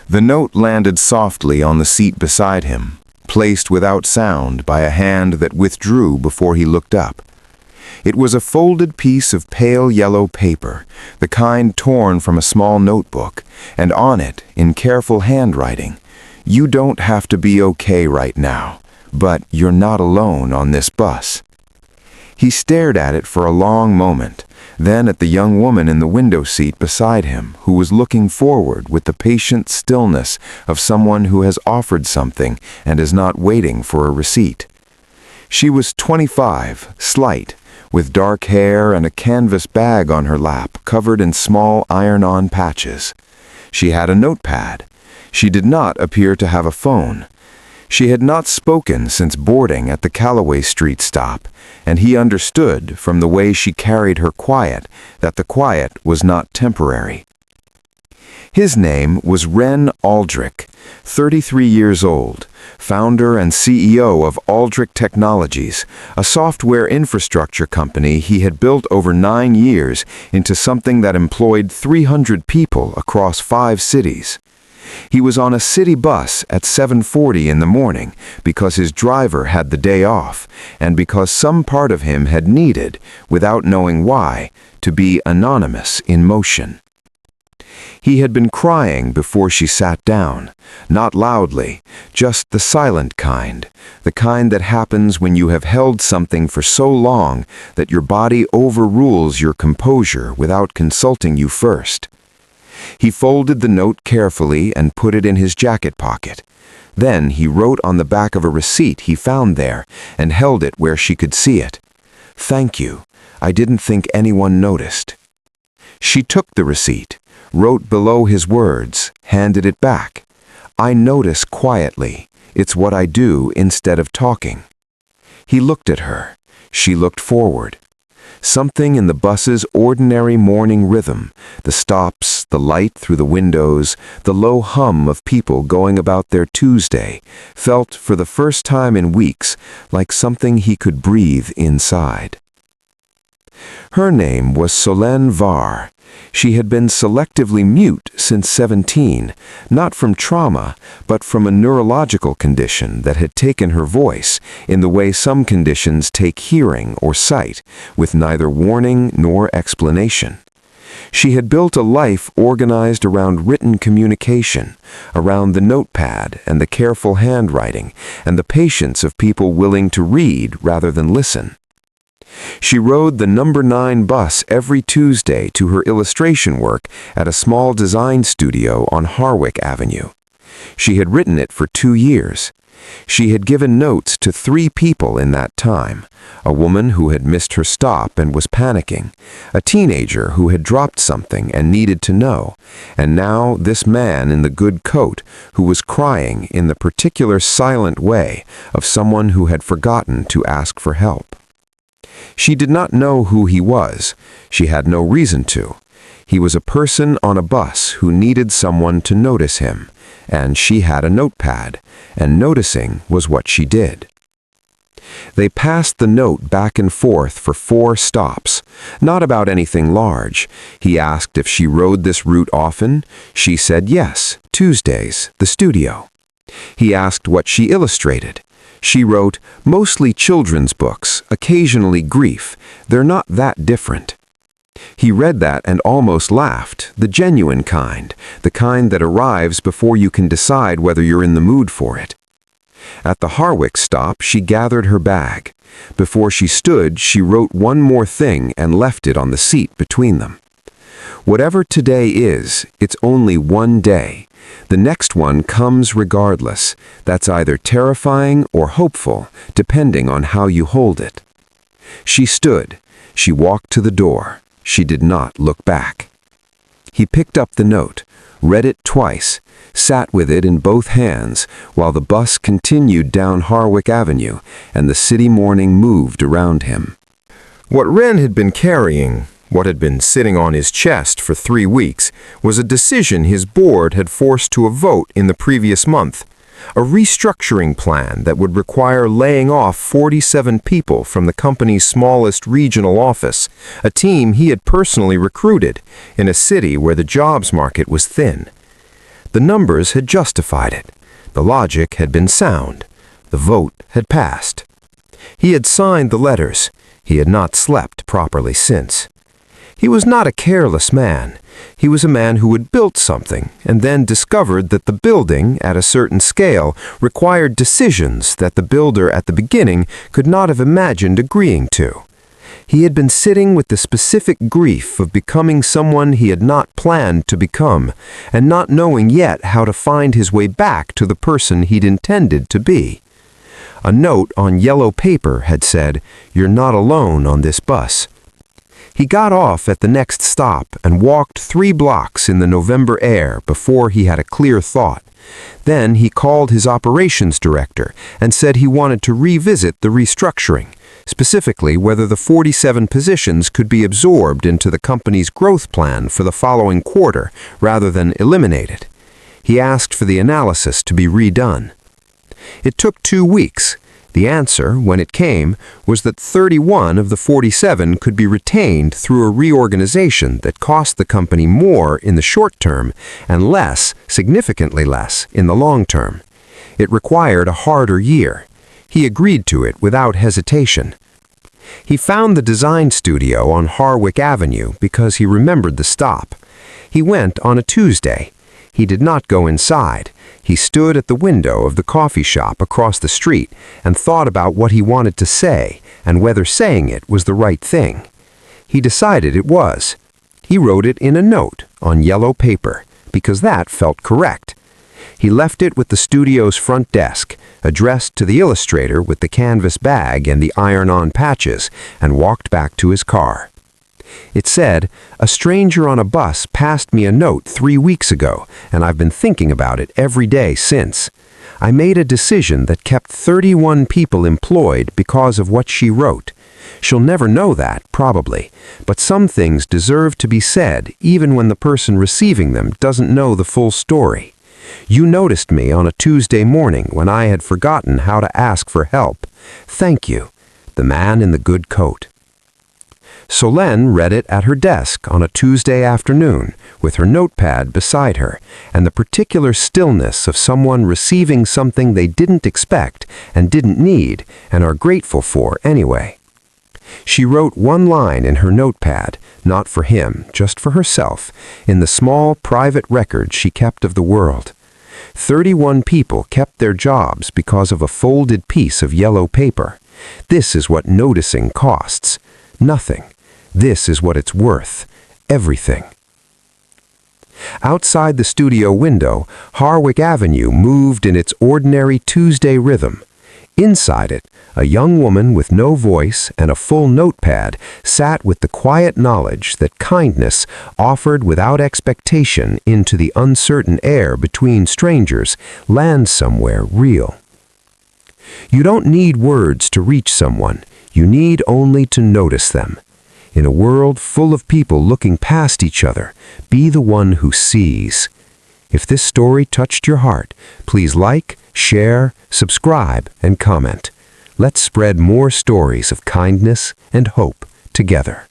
The note landed softly on the seat beside him, placed without sound by a hand that withdrew before he looked up. It was a folded piece of pale yellow paper, the kind torn from a small notebook, and on it, in careful handwriting, "You don't have to be okay right now, but you're not alone on this bus." He stared at it for a long moment, then at the young woman in the window seat beside him, who was looking forward with the patient stillness of someone who has offered something and is not waiting for a receipt. She was 25, slight, with dark hair and a canvas bag on her lap covered in small iron-on patches. She had a notepad. She did not appear to have a phone. She had not spoken since boarding at the Calloway Street stop, and he understood from the way she carried her quiet that the quiet was not temporary. His name was Ren Aldrich, 33 years old, founder and CEO of Aldrich Technologies, a software infrastructure company he had built over 9 years into something that employed 300 people across 5 cities. He was on a city bus at 7:40 in the morning because his driver had the day off and because some part of him had needed, without knowing why, to be anonymous in motion. He had been crying before she sat down, not loudly, just the silent kind, the kind that happens when you have held something for so long that your body overrules your composure without consulting you first. He folded the note carefully and put it in his jacket pocket. Then he wrote on the back of a receipt he found there and held it where she could see it. "Thank you. I didn't think anyone noticed." She took the receipt, wrote below his words, handed it back. "I notice quietly. It's what I do instead of talking." He looked at her. She looked forward. Something in the bus's ordinary morning rhythm, the stops, the light through the windows, the low hum of people going about their Tuesday, felt for the first time in weeks like something he could breathe inside. Her name was Solène Var. She had been selectively mute since 17, not from trauma, but from a neurological condition that had taken her voice in the way some conditions take hearing or sight, with neither warning nor explanation. She had built a life organized around written communication, around the notepad and the careful handwriting, and the patience of people willing to read rather than listen. She rode the number 9 bus every Tuesday to her illustration work at a small design studio on Harwick Avenue. She had written it for 2 years. She had given notes to 3 people in that time: a woman who had missed her stop and was panicking, a teenager who had dropped something and needed to know, and now this man in the good coat who was crying in the particular silent way of someone who had forgotten to ask for help. She did not know who he was. She had no reason to. He was a person on a bus who needed someone to notice him, and she had a notepad, and noticing was what she did. They passed the note back and forth for 4 stops, not about anything large. He asked if she rode this route often. She said yes, Tuesdays, the studio. He asked what she illustrated. She wrote, "Mostly children's books, occasionally grief. They're not that different." He read that and almost laughed, the genuine kind, the kind that arrives before you can decide whether you're in the mood for it. At the Harwick stop, she gathered her bag. Before she stood, she wrote one more thing and left it on the seat between them. Whatever today is, it's only one day. The next one comes regardless. That's either terrifying or hopeful, depending on how you hold it. She stood. She walked to the door. She did not look back. He picked up the note, read it twice, sat with it in both hands while the bus continued down Harwick Avenue and the city morning moved around him. What Ren had been carrying, what had been sitting on his chest for 3 weeks, was a decision his board had forced to a vote in the previous month, a restructuring plan that would require laying off 47 people from the company's smallest regional office, a team he had personally recruited in a city where the jobs market was thin. The numbers had justified it. The logic had been sound. The vote had passed. He had signed the letters. He had not slept properly since. He was not a careless man. He was a man who had built something and then discovered that the building, at a certain scale, required decisions that the builder at the beginning could not have imagined agreeing to. He had been sitting with the specific grief of becoming someone he had not planned to become, and not knowing yet how to find his way back to the person he'd intended to be. A note on yellow paper had said, "You're not alone on this bus." He got off at the next stop and walked 3 blocks in the November air before he had a clear thought. Then he called his operations director and said he wanted to revisit the restructuring, specifically whether the 47 positions could be absorbed into the company's growth plan for the following quarter rather than eliminated. He asked for the analysis to be redone. It took 2 weeks. The answer, when it came, was that 31 of the 47 could be retained through a reorganization that cost the company more in the short term and less, significantly less, in the long term. It required a harder year. He agreed to it without hesitation. He found the design studio on Harwick Avenue because he remembered the stop. He went on a Tuesday. He did not go inside. He stood at the window of the coffee shop across the street and thought about what he wanted to say and whether saying it was the right thing. He decided it was. He wrote it in a note on yellow paper because that felt correct. He left it with the studio's front desk, addressed to the illustrator with the canvas bag and the iron-on patches, and walked back to his car. It said, "A stranger on a bus passed me a note 3 weeks ago, and I've been thinking about it every day since. I made a decision that kept 31 people employed because of what she wrote. She'll never know that, probably, but some things deserve to be said even when the person receiving them doesn't know the full story. You noticed me on a Tuesday morning when I had forgotten how to ask for help. Thank you, the man in the good coat." Solène read it at her desk on a Tuesday afternoon, with her notepad beside her, and the particular stillness of someone receiving something they didn't expect and didn't need and are grateful for anyway. She wrote one line in her notepad, not for him, just for herself, in the small private record she kept of the world. 31 people kept their jobs because of a folded piece of yellow paper. This is what noticing costs. Nothing. This is what it's worth. Everything. Outside the studio window, Harwick Avenue moved in its ordinary Tuesday rhythm. Inside it, a young woman with no voice and a full notepad sat with the quiet knowledge that kindness, offered without expectation into the uncertain air between strangers, lands somewhere real. You don't need words to reach someone. You need only to notice them. In a world full of people looking past each other, be the one who sees. If this story touched your heart, please like, share, subscribe, and comment. Let's spread more stories of kindness and hope together.